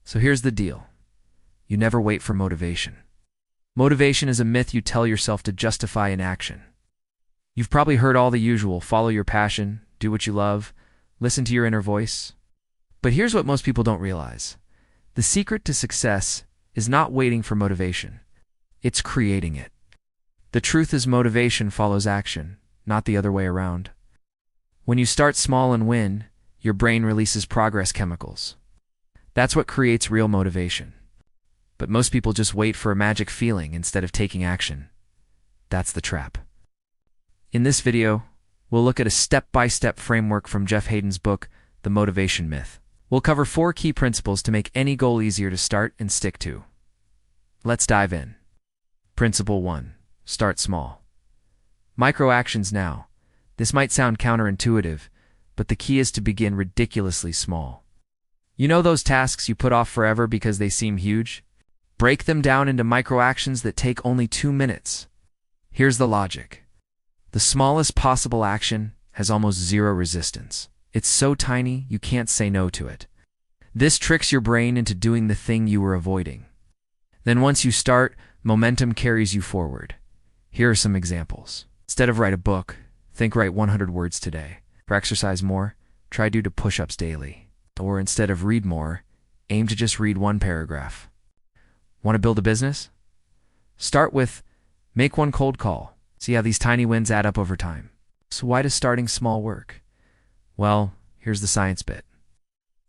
So here's the deal. You never wait for motivation. Motivation is a myth you tell yourself to justify inaction. You've probably heard all the usual: follow your passion, do what you love, listen to your inner voice. But here's what most people don't realize. The secret to success is not waiting for motivation. It's creating it. The truth is, motivation follows action, not the other way around. When you start small and win, your brain releases progress chemicals. That's what creates real motivation. But most people just wait for a magic feeling instead of taking action. That's the trap. In this video, we'll look at a step-by-step framework from Haden's book, The Motivation Myth. We'll cover 4 key principles to make any goal easier to start and stick to. Let's dive in. Principle 1. Start small. Micro actions now. This might sound counterintuitive, but the key is to begin ridiculously small. You know those tasks you put off forever because they seem huge? Break them down into micro actions that take only 2 minutes. Here's the logic. The smallest possible action has almost zero resistance. It's so tiny, you can't say no to it. This tricks your brain into doing the thing you were avoiding. Then once you start, momentum carries you forward. Here are some examples. Instead of write a book, think write 100 words today. For exercise more, try do push-ups daily. Or instead of read more, aim to just read 1 paragraph. Want to build a business? Start with make 1 cold call. See how these tiny wins add up over time. So why does starting small work? Well, here's the science bit.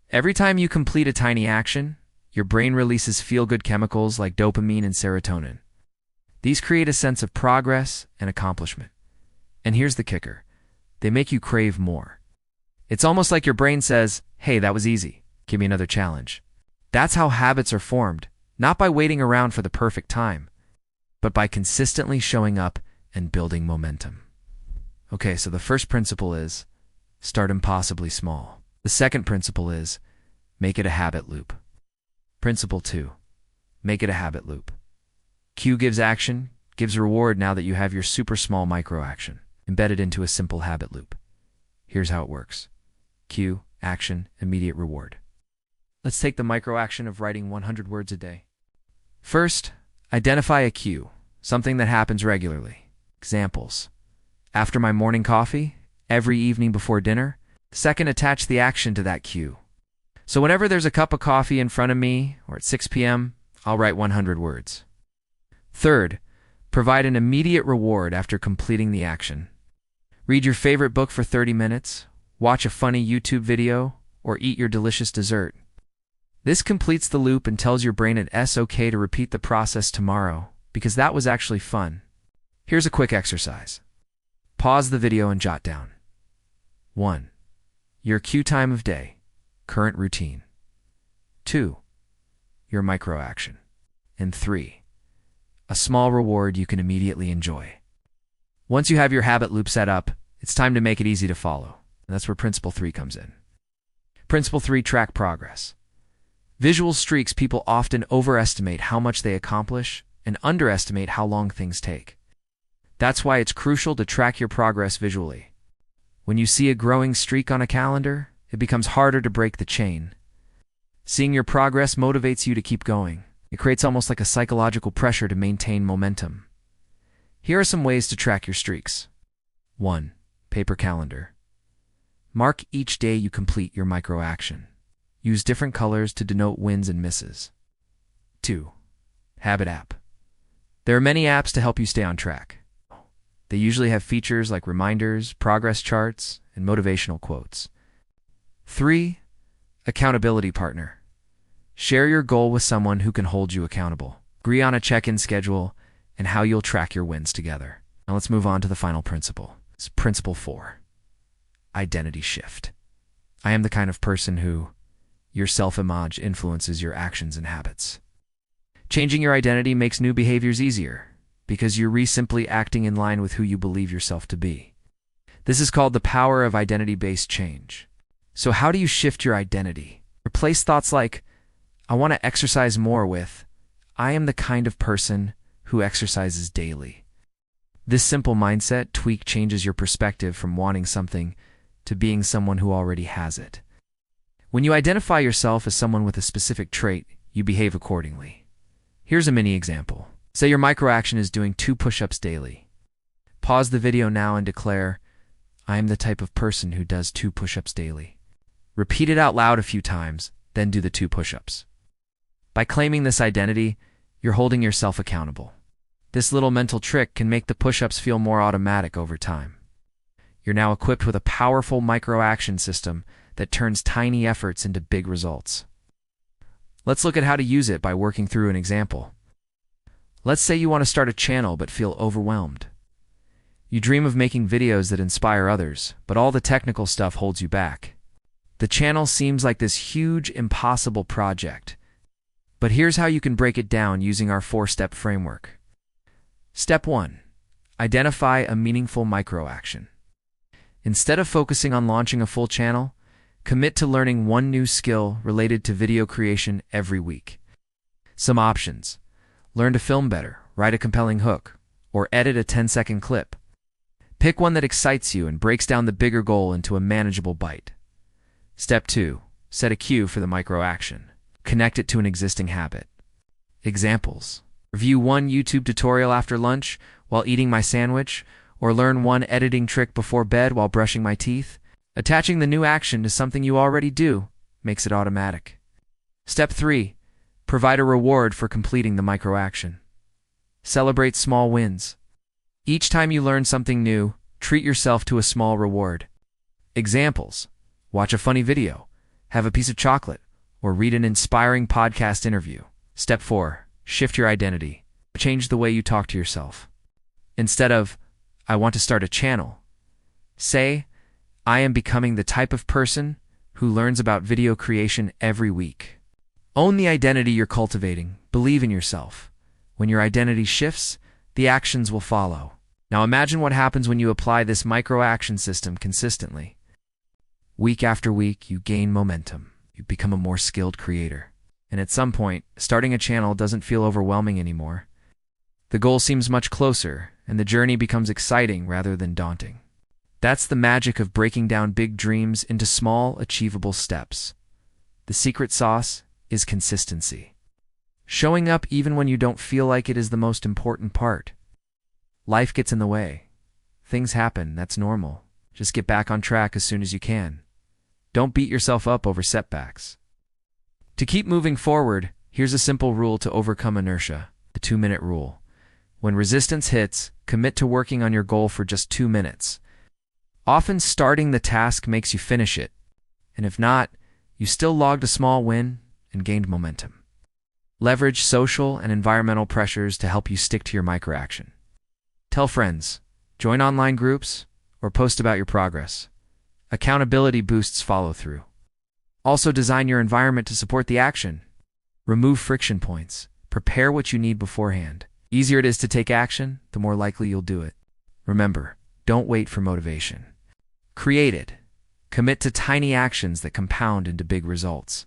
Every time you complete a tiny action, your brain releases feel-good chemicals like dopamine and serotonin. These create a sense of progress and accomplishment. And here's the kicker. They make you crave more. It's almost like your brain says, hey, that was easy. Give me another challenge. That's how habits are formed, not by waiting around for the perfect time, but by consistently showing up and building momentum. Okay, so the first principle is start impossibly small. The second principle is make it a habit loop. Principle 2, make it a habit loop. Cue gives action, gives reward now that you have your super small micro action embedded into a simple habit loop. Here's how it works. Cue, action, immediate reward. Let's take the micro action of writing 100 words a day. First, identify a cue, something that happens regularly. Examples. After my morning coffee, every evening before dinner. Second, attach the action to that cue. So whenever there's a cup of coffee in front of me, or at 6 p.m., I'll write 100 words. Third, provide an immediate reward after completing the action. Read your favorite book for 30 minutes, watch a funny YouTube video, or eat your delicious dessert. This completes the loop and tells your brain it's okay to repeat the process tomorrow, because that was actually fun. Here's a quick exercise. Pause the video and jot down. 1. Your cue time of day, current routine. 2. Your micro action. And 3. A small reward you can immediately enjoy. Once you have your habit loop set up, it's time to make it easy to follow. And that's where Principle 3 comes in. Principle 3, track progress. Visual streaks: people often overestimate how much they accomplish and underestimate how long things take. That's why it's crucial to track your progress visually. When you see a growing streak on a calendar, it becomes harder to break the chain. Seeing your progress motivates you to keep going. It creates almost like a psychological pressure to maintain momentum. Here are some ways to track your streaks. 1. Paper calendar. Mark each day you complete your micro action. Use different colors to denote wins and misses. 2. Habit app. There are many apps to help you stay on track. They usually have features like reminders, progress charts, and motivational quotes. 3. Accountability partner. Share your goal with someone who can hold you accountable. Agree on a check-in schedule and how you'll track your wins together. Now let's move on to the final principle. It's Principle 4. Identity shift. I am the kind of person who... Your self-image influences your actions and habits. Changing your identity makes new behaviors easier, because you're simply acting in line with who you believe yourself to be. This is called the power of identity-based change. So how do you shift your identity? Replace thoughts like, I want to exercise more with, I am the kind of person who exercises daily. This simple mindset tweak changes your perspective from wanting something to being someone who already has it. When you identify yourself as someone with a specific trait, you behave accordingly. Here's a mini example. Say your microaction is doing 2 push-ups daily. Pause the video now and declare, I am the type of person who does 2 push-ups daily. Repeat it out loud a few times, then do the 2 push-ups. By claiming this identity, you're holding yourself accountable. This little mental trick can make the push-ups feel more automatic over time. You're now equipped with a powerful micro-action system that turns tiny efforts into big results. Let's look at how to use it by working through an example. Let's say you want to start a channel but feel overwhelmed. You dream of making videos that inspire others, but all the technical stuff holds you back. The channel seems like this huge, impossible project. But here's how you can break it down using our 4-step framework. Step 1. Identify a meaningful micro-action. Instead of focusing on launching a full channel, commit to learning one new skill related to video creation every week. Some options. Learn to film better, write a compelling hook, or edit a 10-second clip. Pick one that excites you and breaks down the bigger goal into a manageable bite. Step 2. Set a cue for the micro-action. Connect it to an existing habit. Examples. Review one YouTube tutorial after lunch while eating my sandwich, or learn one editing trick before bed while brushing my teeth. Attaching the new action to something you already do makes it automatic. Step 3. Provide a reward for completing the micro-action. Celebrate small wins. Each time you learn something new, treat yourself to a small reward. Examples. Watch a funny video, have a piece of chocolate, or read an inspiring podcast interview. Step 4. Shift your identity. Change the way you talk to yourself. Instead of, I want to start a channel, say, I am becoming the type of person who learns about video creation every week. Own the identity you're cultivating. Believe in yourself. When your identity shifts, the actions will follow. Now imagine what happens when you apply this micro-action system consistently. Week after week, you gain momentum. You become a more skilled creator. And at some point, starting a channel doesn't feel overwhelming anymore. The goal seems much closer, and the journey becomes exciting rather than daunting. That's the magic of breaking down big dreams into small, achievable steps. The secret sauce is consistency. Showing up even when you don't feel like it is the most important part. Life gets in the way. Things happen, that's normal. Just get back on track as soon as you can. Don't beat yourself up over setbacks. To keep moving forward, here's a simple rule to overcome inertia, the 2-minute rule. When resistance hits, commit to working on your goal for just 2 minutes. Often starting the task makes you finish it, and if not, you still logged a small win and gained momentum. Leverage social and environmental pressures to help you stick to your micro-action. Tell friends, join online groups, or post about your progress. Accountability boosts follow-through. Also design your environment to support the action. Remove friction points. Prepare what you need beforehand. Easier it is to take action, the more likely you'll do it. Remember, don't wait for motivation. Create it. Commit to tiny actions that compound into big results.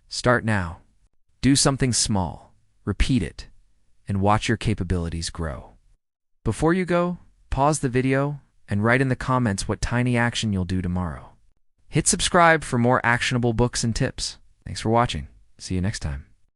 Start now. Do something small. Repeat it. And watch your capabilities grow. Before you go, pause the video and write in the comments what tiny action you'll do tomorrow. Hit subscribe for more actionable books and tips. Thanks for watching. See you next time.